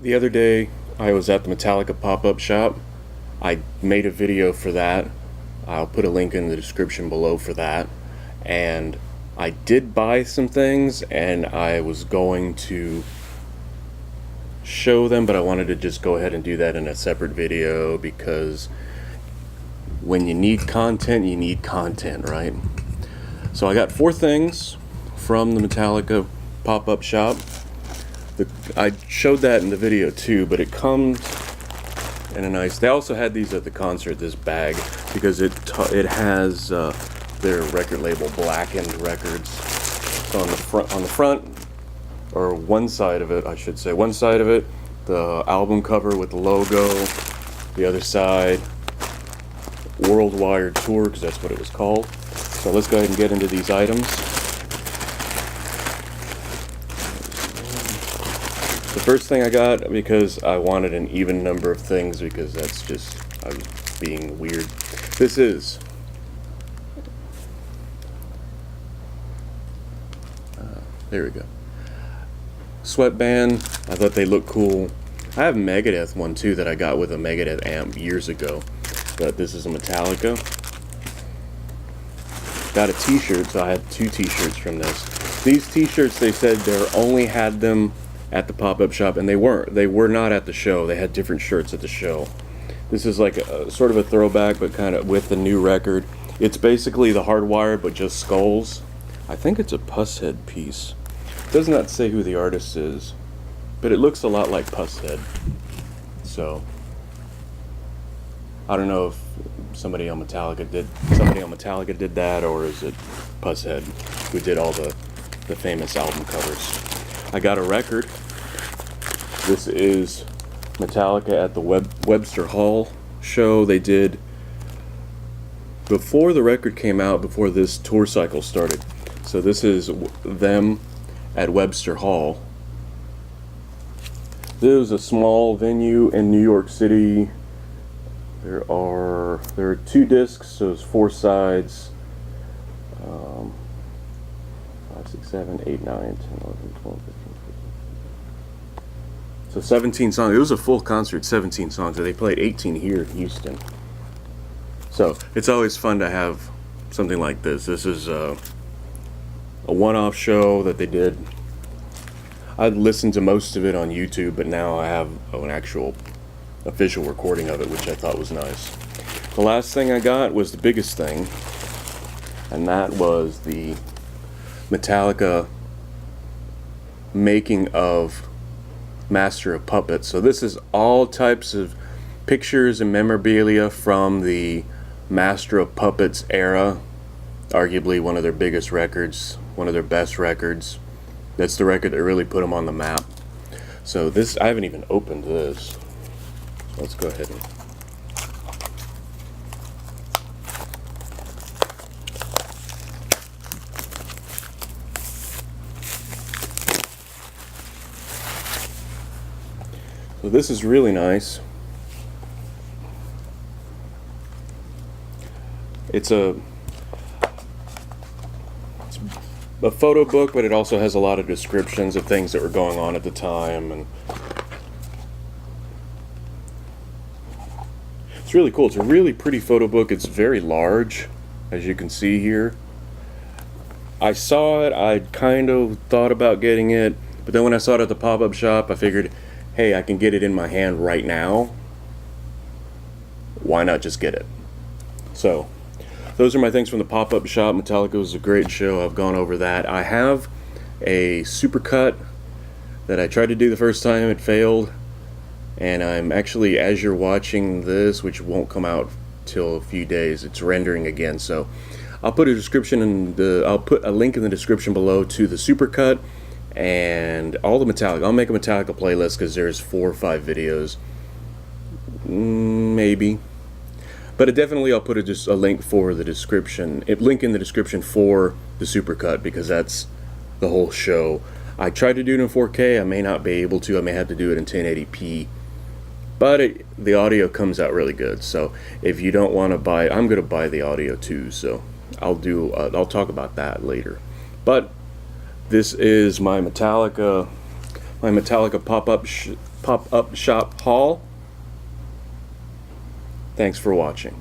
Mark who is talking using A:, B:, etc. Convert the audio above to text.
A: The other day, I was at the Metallica Pop-Up Shop. I made a video for that. I'll put a link in the description below for that. And I did buy some things, and I was going to show them, but I wanted to just go ahead and do that in a separate video because when you need content, right? So I got 4 things from the Metallica Pop-Up Shop. I showed that in the video too, but it comes in a nice. They also had these at the concert, this bag, because it has their record label, Blackened Records. So on the front, or one side of it, I should say, one side of it, the album cover with the logo. The other side, Worldwide Tour, because that's what it was called. So let's go ahead and get into these items. The first thing I got, because I wanted an even number of things, because that's just, I was being weird. This is there we go. Sweatband. I thought they looked cool. I have a Megadeth one too that I got with a Megadeth amp years ago, but this is a Metallica. Got a t-shirt, so I had 2 t-shirts from this. These t-shirts, they said they only had them at the pop-up shop, and they weren't. They were not at the show. They had different shirts at the show. This is like a sort of a throwback, but kind of with the new record. It's basically the Hardwired, but just skulls. I think it's a Pushead piece. It does not say who the artist is, but it looks a lot like Pushead. So I don't know if somebody on Metallica did that, or is it Pushead who did all the famous album covers. I got a record. This is Metallica at the Webster Hall show they did before the record came out, before this tour cycle started. So this is them at Webster Hall. This is a small venue in New York City. There are 2 discs, so it's 4 sides. 5, 6, 7, 8, 9, 10, 11, 12, 15, 16. So 17 songs. It was a full concert, 17 songs. They played 18 here in Houston. So it's always fun to have something like this. This is a one-off show that they did. I listened to most of it on YouTube, but now I have an actual official recording of it, which I thought was nice. The last thing I got was the biggest thing, and that was the Metallica making of Master of Puppets. So this is all types of pictures and memorabilia from the Master of Puppets era. Arguably one of their biggest records, one of their best records. That's the record that really put them on the map. So this, I haven't even opened this. So let's go ahead and so this is really nice. It's a photo book, but it also has a lot of descriptions of things that were going on at the time, and it's really cool. It's a really pretty photo book. It's very large, as you can see here. I saw it, I kind of thought about getting it, but then when I saw it at the pop-up shop, I figured, hey, I can get it in my hand right now. Why not just get it? So those are my things from the pop-up shop. Metallica was a great show. I've gone over that. I have a supercut that I tried to do the first time. It failed. And I'm actually, as you're watching this, which won't come out till a few days, it's rendering again. So I'll put a description I'll put a link in the description below to the supercut and all the Metallica. I'll make a Metallica playlist because there's 4 or 5 videos. Maybe. But definitely I'll put a link for the description, link in the description for the supercut, because that's the whole show. I tried to do it in 4K. I may not be able to. I may have to do it in 1080p. But the audio comes out really good. So if you don't want to buy it, I'm going to buy the audio too. So I'll talk about that later. But this is my Metallica Pop-Up Shop haul. Thanks for watching.